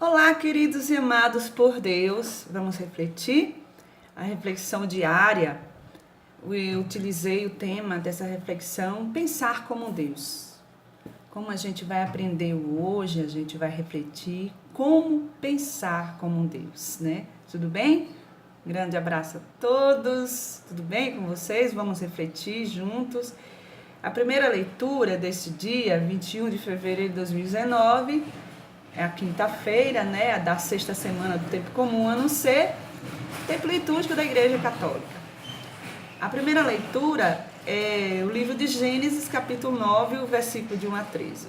Olá, queridos e amados por Deus. Vamos refletir? A reflexão diária. Eu utilizei o tema dessa reflexão, pensar como Deus. Como a gente vai aprender hoje, a gente vai refletir como pensar como Deus, né? Tudo bem? Grande abraço a todos. Tudo bem com vocês? Vamos refletir juntos. A primeira leitura deste dia, 21 de fevereiro de 2019, é a quinta-feira, né, da sexta semana do tempo comum, ano C, tempo litúrgico da Igreja Católica. A primeira leitura é o livro de Gênesis, capítulo 9, o versículo de 1 a 13.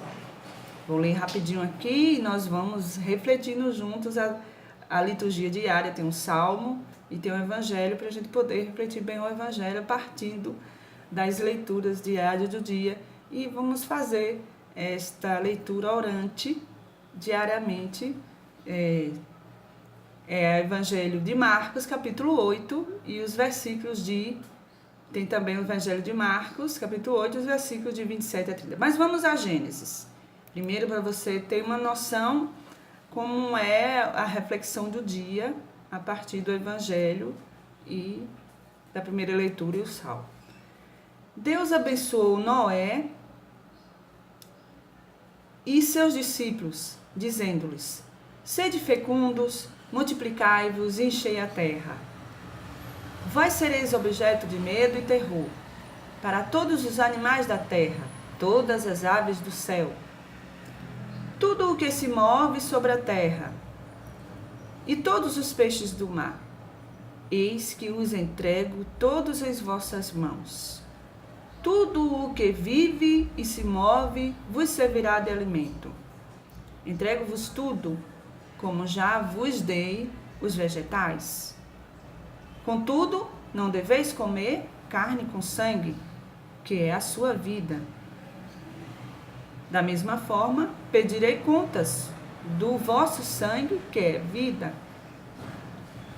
Vou ler rapidinho aqui e nós vamos refletindo juntos a liturgia diária. Tem um salmo e tem um evangelho para a gente poder refletir bem o evangelho partindo das leituras diárias do dia. E vamos fazer esta leitura orante diariamente. É o Evangelho de Marcos, capítulo 8, e os versículos de... Tem também o Evangelho de Marcos, capítulo 8, os versículos de 27 a 30. Mas vamos a Gênesis. Primeiro, para você ter uma noção como é a reflexão do dia a partir do Evangelho e da primeira leitura e o salmo. Deus abençoou Noé e seus discípulos, dizendo-lhes: sede fecundos, multiplicai-vos e enchei a terra. Vós sereis objeto de medo e terror para todos os animais da terra, todas as aves do céu, tudo o que se move sobre a terra, e todos os peixes do mar. Eis que os entrego todos em vossas mãos. Tudo o que vive e se move vos servirá de alimento. Entrego-vos tudo, como já vos dei os vegetais. Contudo, não deveis comer carne com sangue, que é a sua vida. Da mesma forma, pedirei contas do vosso sangue, que é vida,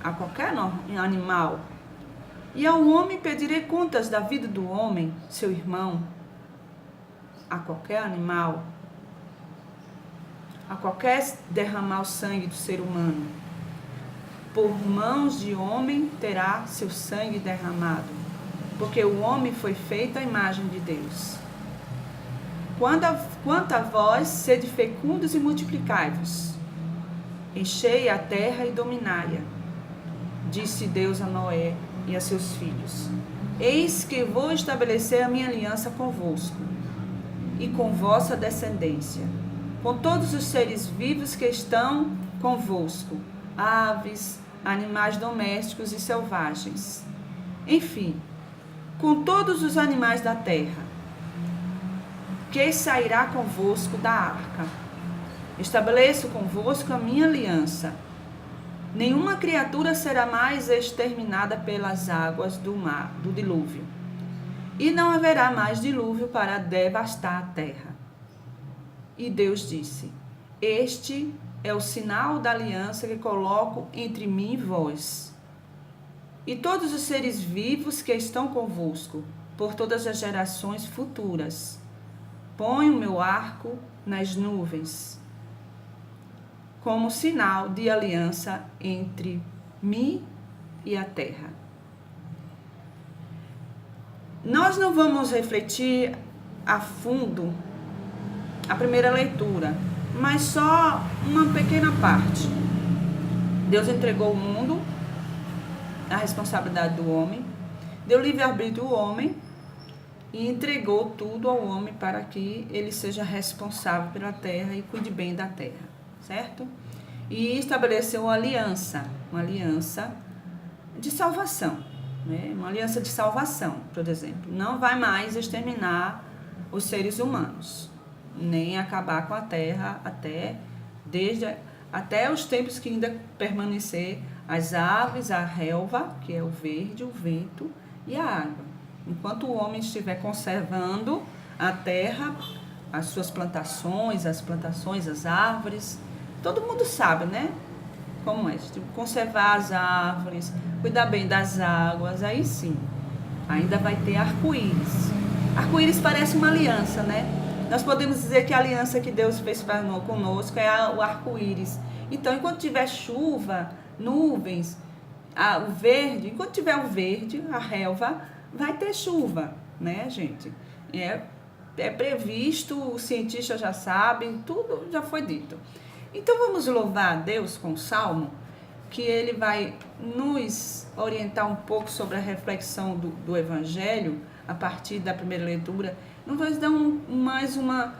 a qualquer animal. E ao homem pedirei contas da vida do homem, seu irmão, a qualquer animal, a qualquer derramar o sangue do ser humano. Por mãos de homem terá seu sangue derramado, porque o homem foi feito à imagem de Deus. Quanto a vós, sede fecundos e multiplicai-vos, enchei a terra e dominai-a, disse Deus a Noé e a seus filhos: eis que vou estabelecer a minha aliança convosco e com vossa descendência, com todos os seres vivos que estão convosco, aves, animais domésticos e selvagens, enfim, com todos os animais da terra, que sairá convosco da arca. Estabeleço convosco a minha aliança. Nenhuma criatura será mais exterminada pelas águas do mar, do dilúvio. E não haverá mais dilúvio para devastar a terra. E Deus disse: este é o sinal da aliança que coloco entre mim e vós, e todos os seres vivos que estão convosco, por todas as gerações futuras. Ponho o meu arco nas nuvens, como sinal de aliança entre mim e a terra. Nós não vamos refletir a fundo a primeira leitura, mas só uma pequena parte. Deus entregou o mundo, a responsabilidade do homem, deu livre-arbítrio ao homem e entregou tudo ao homem para que ele seja responsável pela terra e cuide bem da terra, certo? E estabeleceu uma aliança de salvação, né? Uma aliança de salvação, por exemplo. Não vai mais exterminar os seres humanos, nem acabar com a terra até os tempos que ainda permanecer as aves, a relva, que é o verde, o vento e a água. Enquanto o homem estiver conservando a terra, as suas plantações, as árvores, todo mundo sabe, né? Como é? Conservar as árvores, cuidar bem das águas, aí sim, ainda vai ter arco-íris. Arco-íris parece uma aliança, né? Nós podemos dizer que a aliança que Deus fez conosco é o arco-íris. Então, enquanto tiver chuva, nuvens, o verde, enquanto tiver o verde, a relva, vai ter chuva, né, gente? É previsto, os cientistas já sabem, tudo já foi dito. Então, vamos louvar a Deus com o Salmo, que ele vai nos orientar um pouco sobre a reflexão do Evangelho, a partir da primeira leitura. Nos vai dar mais uma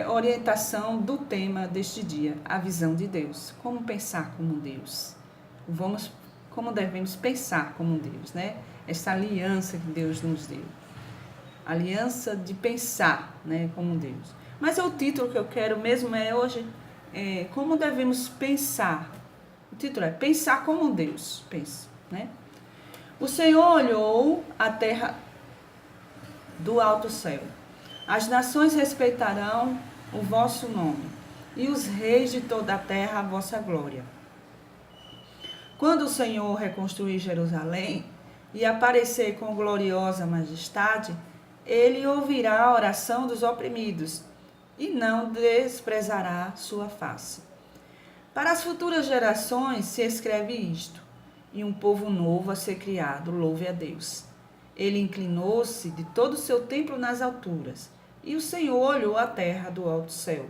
orientação do tema deste dia, a visão de Deus. Como pensar como Deus. Como devemos pensar como Deus, né? Essa aliança que Deus nos deu. Aliança de pensar, né, como Deus. Mas o título que eu quero mesmo hoje como devemos pensar. O título é Pensar como Deus. Pensa, né? O Senhor olhou a terra do alto céu. As nações respeitarão o vosso nome, e os reis de toda a terra a vossa glória. Quando o Senhor reconstruir Jerusalém e aparecer com gloriosa majestade, ele ouvirá a oração dos oprimidos e não desprezará sua face. Para as futuras gerações se escreve isto, e um povo novo a ser criado, louve a Deus. Ele inclinou-se de todo o seu templo nas alturas, e o Senhor olhou a terra do alto céu,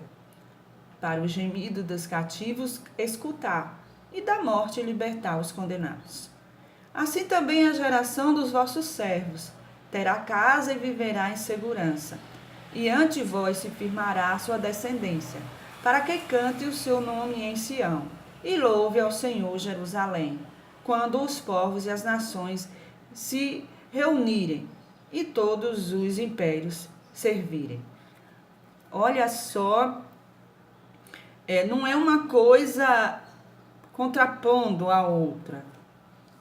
para o gemido dos cativos escutar, e da morte libertar os condenados. Assim também a geração dos vossos servos terá casa e viverá em segurança, e ante vós se firmará a sua descendência, para que cante o seu nome em Sião, e louve ao Senhor Jerusalém, quando os povos e as nações se reunirem, e todos os impérios servirem. Olha só, não é uma coisa contrapondo a outra,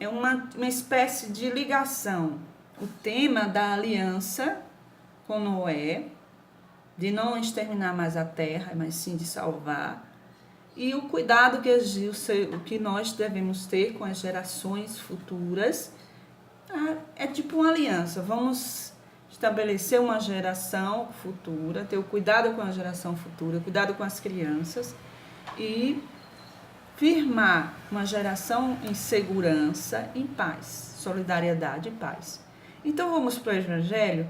é uma espécie de ligação. O tema da aliança com Noé, de não exterminar mais a terra, mas sim de salvar, e o cuidado que nós devemos ter com as gerações futuras, é tipo uma aliança. Vamos estabelecer uma geração futura, ter o cuidado com a geração futura, cuidado com as crianças e firmar uma geração em segurança, em paz, solidariedade e paz. Então vamos para o Evangelho.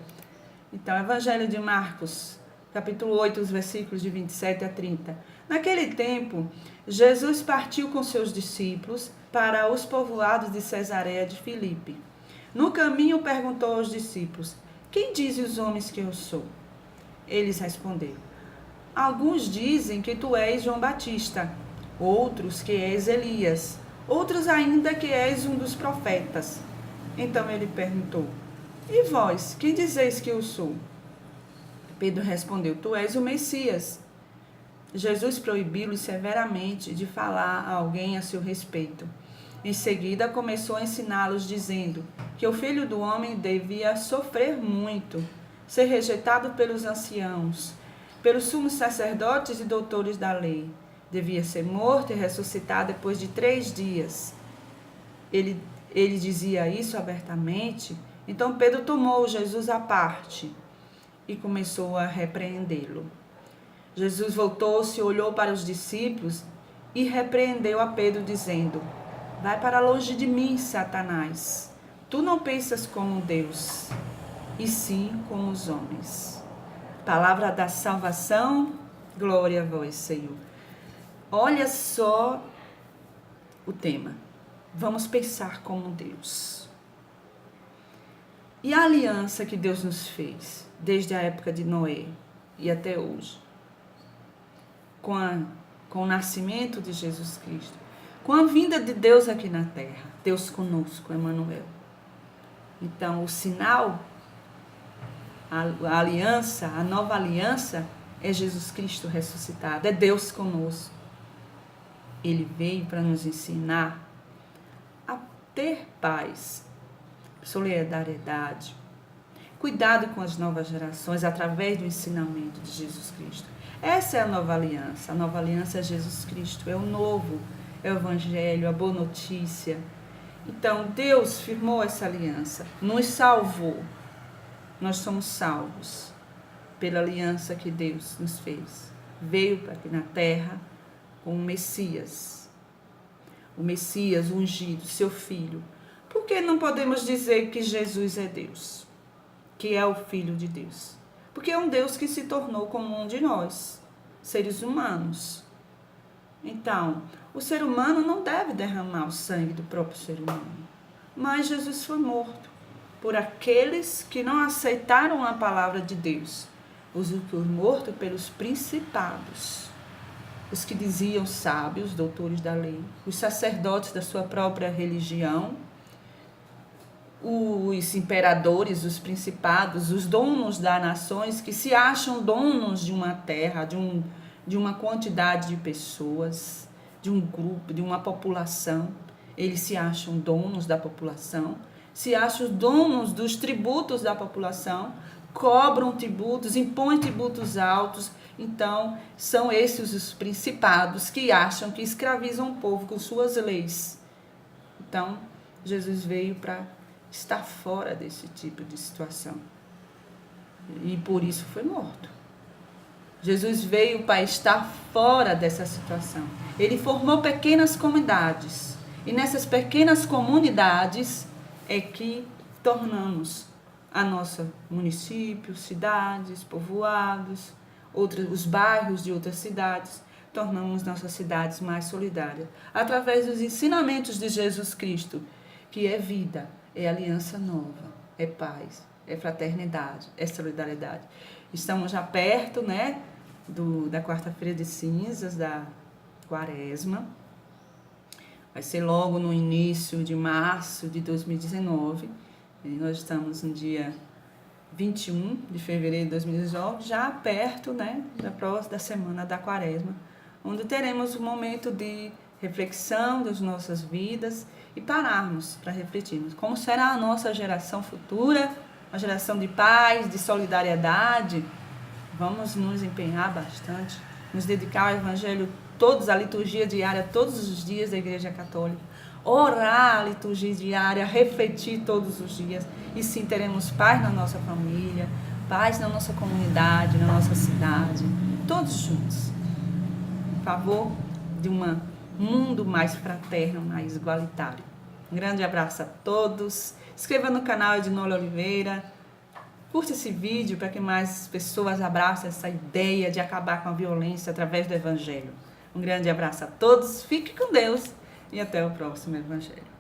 Então, Evangelho de Marcos, capítulo 8, os versículos de 27 a 30. Naquele tempo, Jesus partiu com seus discípulos para os povoados de Cesareia de Filipe. No caminho perguntou aos discípulos: quem dizem os homens que eu sou? Eles responderam: alguns dizem que tu és João Batista, outros que és Elias, outros ainda que és um dos profetas. Então ele perguntou: e vós, quem dizeis que eu sou? Pedro respondeu: tu és o Messias. Jesus proibiu-lhe severamente de falar a alguém a seu respeito. Em seguida começou a ensiná-los, dizendo que o Filho do Homem devia sofrer muito, ser rejeitado pelos anciãos, pelos sumos sacerdotes e doutores da lei. Devia ser morto e ressuscitar depois de 3 dias. Ele dizia isso abertamente. Então Pedro tomou Jesus à parte e começou a repreendê-lo. Jesus voltou-se, olhou para os discípulos e repreendeu a Pedro, dizendo: vai para longe de mim, Satanás. Tu não pensas como Deus, e sim como os homens. Palavra da salvação, glória a vós, Senhor. Olha só o tema. Vamos pensar como Deus. E a aliança que Deus nos fez, desde a época de Noé e até hoje, com o nascimento de Jesus Cristo, com a vinda de Deus aqui na terra, Deus conosco, Emmanuel. Então, o sinal, a aliança, a nova aliança, é Jesus Cristo ressuscitado, é Deus conosco. Ele veio para nos ensinar a ter paz, solidariedade, cuidado com as novas gerações através do ensinamento de Jesus Cristo. Essa é a nova aliança. A nova aliança é Jesus Cristo, é o novo, é o Evangelho, a boa notícia. Então, Deus firmou essa aliança, nos salvou. Nós somos salvos. pela aliança que Deus nos fez. Veio para aqui na terra com o Messias o ungido, seu Filho. Por que não podemos dizer que Jesus é Deus? Que é o Filho de Deus? Porque é um Deus que se tornou como um de nós, seres humanos. Então, o ser humano não deve derramar o sangue do próprio ser humano. Mas Jesus foi morto por aqueles que não aceitaram a palavra de Deus. Foi morto pelos principados, os que diziam sábios, doutores da lei, os sacerdotes da sua própria religião, os imperadores, os principados, os donos das nações que se acham donos de uma terra, de uma quantidade de pessoas, de um grupo, de uma população. Eles se acham donos da população, se acham donos dos tributos da população, cobram tributos, impõem tributos altos. Então, são esses os principados que acham que escravizam o povo com suas leis. Então, Jesus veio para estar fora desse tipo de situação. E por isso foi morto. Jesus veio para estar fora dessa situação. Ele formou pequenas comunidades. E nessas pequenas comunidades é que tornamos a nossa município, cidades, povoados, os bairros de outras cidades, tornamos nossas cidades mais solidárias. Através dos ensinamentos de Jesus Cristo, que é vida, é aliança nova, é paz, é fraternidade, é solidariedade. Estamos já perto, né, da quarta-feira de cinzas, da quaresma. Vai ser logo no início de março de 2019. E nós estamos no dia 21 de fevereiro de 2019, já perto, né, da semana da quaresma, onde teremos um momento de reflexão das nossas vidas e pararmos para refletirmos como será a nossa geração futura, uma geração de paz, de solidariedade. Vamos nos empenhar bastante, nos dedicar ao Evangelho todos, a liturgia diária, todos os dias da Igreja Católica, orar a liturgia diária, refletir todos os dias, e sim teremos paz na nossa família, paz na nossa comunidade, na nossa cidade, todos juntos, em favor de um mundo mais fraterno, mais igualitário. Um grande abraço a todos, inscreva no canal Ednola Oliveira, curta esse vídeo para que mais pessoas abracem essa ideia de acabar com a violência através do Evangelho. Um grande abraço a todos, fique com Deus e até o próximo Evangelho.